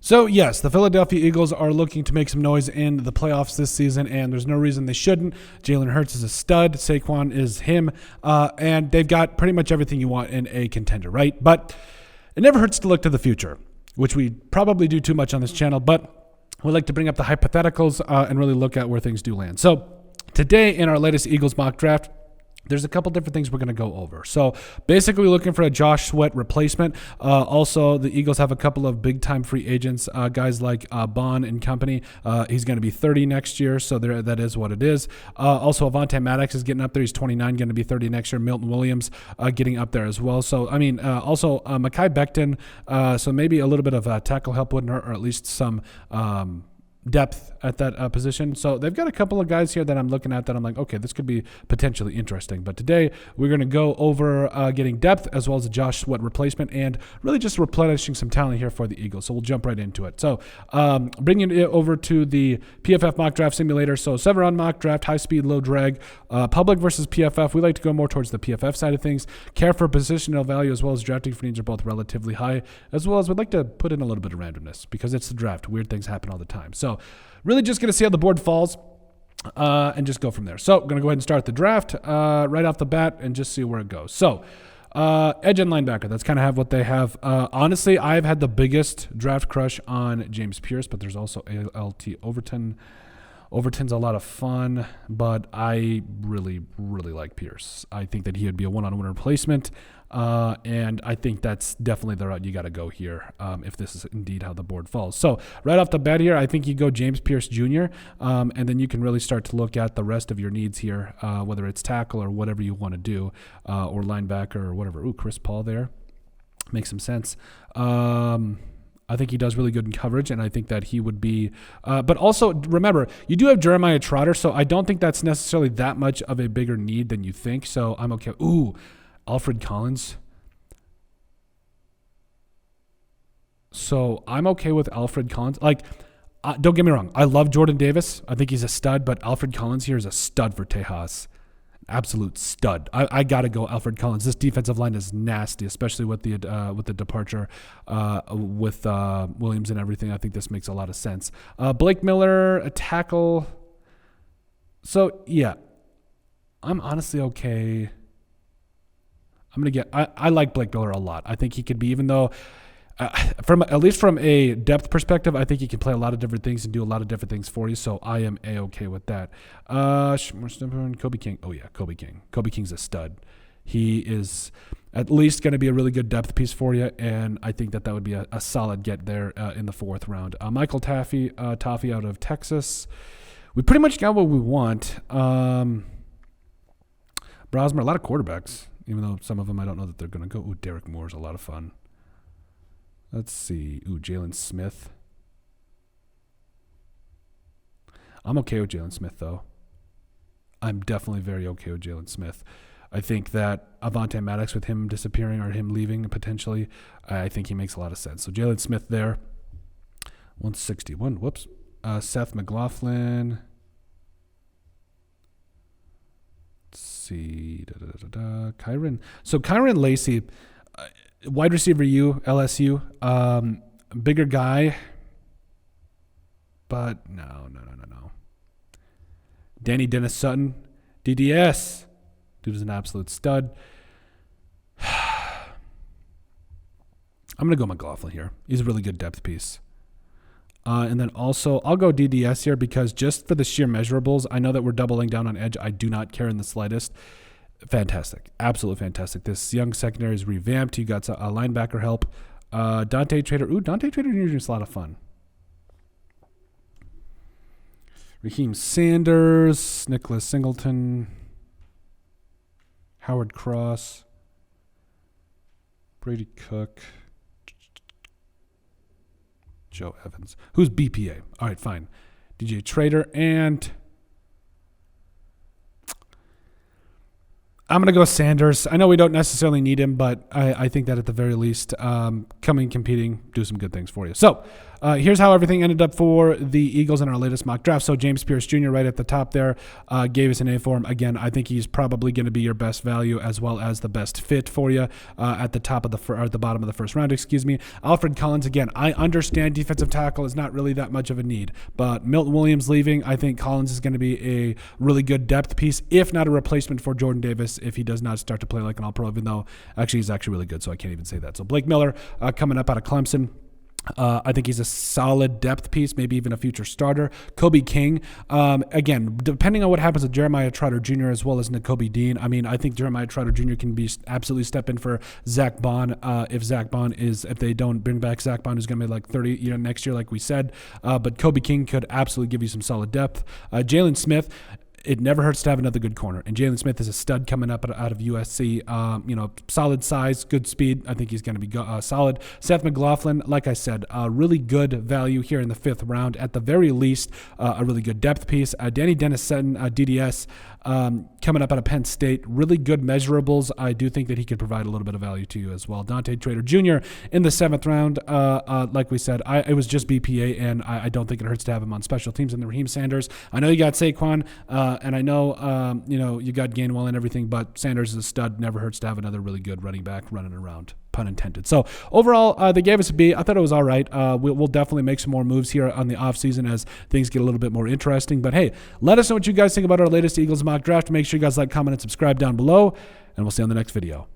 So, yes, the Philadelphia Eagles are looking to make some noise in the playoffs this season, and there's no reason they shouldn't. Jalen Hurts is a stud. Saquon is him. And they've got pretty much everything you want in a contender, right? But it never hurts to look to the future, which we probably do too much on this channel, but we like to bring up the hypotheticals and really look at where things do land. So today in our latest Eagles mock draft, there's a couple different things we're going to go over. So basically we're looking for a Josh Sweat replacement. Also, the Eagles have a couple of big-time free agents, guys like Baun and company. He's going to be 30 next year, so that is what it is. Also, Avonte Maddox is getting up there. He's 29, going to be 30 next year. Milton Williams getting up there as well. So, I mean, also Mekhi Becton, so maybe a little bit of tackle help wouldn't hurt, or at least some depth at that position. So they've got a couple of guys here that I'm looking at that I'm like, okay, this could be potentially interesting. But today we're going to go over getting depth as well as a Josh Sweat replacement and really just replenishing some talent here for the Eagles. So we'll jump right into it. So bringing it over to the PFF mock draft simulator. So 7-round mock draft, high speed, low drag, public versus PFF. We like to go more towards the PFF side of things. Care for positional value as well as drafting for needs are both relatively high, as well as we'd like to put in a little bit of randomness because it's the draft. Weird things happen all the time. So really just going to see how the board falls and just go from there. So I'm going to go ahead and start the draft right off the bat and just see where it goes. So edge and linebacker, that's kind of have what they have. Honestly, I've had the biggest draft crush on James Pierce, but there's also ALT Overton. Overton's a lot of fun, but I really, really like Pierce. I think that he would be a one-on-one replacement, and I think that's definitely the route you got to go here if this is indeed how the board falls. So right off the bat here, I think you go James Pierce Jr., and then you can really start to look at the rest of your needs here, whether it's tackle or whatever you want to do, or linebacker or whatever. Ooh, Chris Paul there. Makes some sense. I think he does really good in coverage, and I think that he would be but also, remember, you do have Jeremiah Trotter, so I don't think that's necessarily that much of a bigger need than you think, so I'm okay. Ooh, Alfred Collins. So I'm okay with Alfred Collins. Like, don't get me wrong. I love Jordan Davis. I think he's a stud, but Alfred Collins here is a stud for Tejas. Absolute stud. I got to go Alfred Collins. This defensive line is nasty, especially with the departure with Williams and everything. I think this makes a lot of sense. Blake Miller, a tackle. So, yeah, I'm honestly okay. I like Blake Miller a lot. I think he could be, even though at least from a depth perspective, I think he can play a lot of different things and do a lot of different things for you. So I am A-okay with that. Kobe King. Oh, yeah, Kobe King. Kobe King's a stud. He is at least going to be a really good depth piece for you, and I think that would be a solid get there in the 4th round. Michael Toffey out of Texas. We pretty much got what we want. Brosmer, a lot of quarterbacks, even though some of them I don't know that they're going to go. Ooh, Derek Moore's a lot of fun. Let's see. Ooh, Jalen Smith. I'm okay with Jalen Smith, though. I'm definitely very okay with Jalen Smith. I think that Avonte Maddox, with him disappearing or him leaving potentially, I think he makes a lot of sense. So Jalen Smith there. 161. Whoops. Seth McLaughlin. Let's see. Kyron. So Kyron Lacey, wide receiver LSU, bigger guy, but no. Danny Dennis Sutton, DDS, dude is an absolute stud. I'm gonna go McLaughlin here. He's a really good depth piece. And then also, I'll go DDS here because just for the sheer measurables, I know that we're doubling down on edge. I do not care in the slightest. Fantastic. Absolutely fantastic. This young secondary is revamped. You got a linebacker help. Dante Trader. Ooh, Dante Trader Jr. is a lot of fun. Raheem Sanders, Nicholas Singleton, Howard Cross, Brady Cook, Joe Evans. Who's BPA? All right, fine. DJ Trader, and I'm going to go Sanders. I know we don't necessarily need him, but I think that at the very least, coming, competing, do some good things for you. So here's how everything ended up for the Eagles in our latest mock draft. So James Pierce Jr. right at the top there gave us an A for him. Again, I think he's probably going to be your best value as well as the best fit for you at the top of at the bottom of the first round. Alfred Collins, again, I understand defensive tackle is not really that much of a need, but Milton Williams leaving, I think Collins is going to be a really good depth piece, if not a replacement for Jordan Davis if he does not start to play like an all-pro, even though actually he's actually really good, so I can't even say that. So Blake Miller coming up out of Clemson. I think he's a solid depth piece, maybe even a future starter. Kobe King, again, depending on what happens with Jeremiah Trotter Jr. as well as Nakobe Dean. I mean, I think Jeremiah Trotter Jr. can be absolutely step in for Zach Baun if they don't bring back Zach Baun, who's going to be like 30 next year, like we said. But Kobe King could absolutely give you some solid depth. Jalen Smith. It never hurts to have another good corner. And Jalen Smith is a stud coming up out of USC. Solid size, good speed. I think he's going to be solid. Seth McLaughlin, like I said, really good value here in the 5th round. At the very least, a really good depth piece. Danny Dennis-Seton, DDS, coming up out of Penn State. Really good measurables. I do think that he could provide a little bit of value to you as well. Dante Trader Jr. in the 7th round. Like we said, it was just BPA, and I don't think it hurts to have him on special teams. And the Raheem Sanders. I know you got Saquon, and I know, you got Gainwell and everything, but Sanders is a stud. Never hurts to have another really good running back running around, pun intended. So overall, they gave us a B. I thought it was all right. We'll definitely make some more moves here on the offseason as things get a little bit more interesting. But hey, let us know what you guys think about our latest Eagles mock draft. Make sure you guys like, comment, and subscribe down below, and we'll see you on the next video.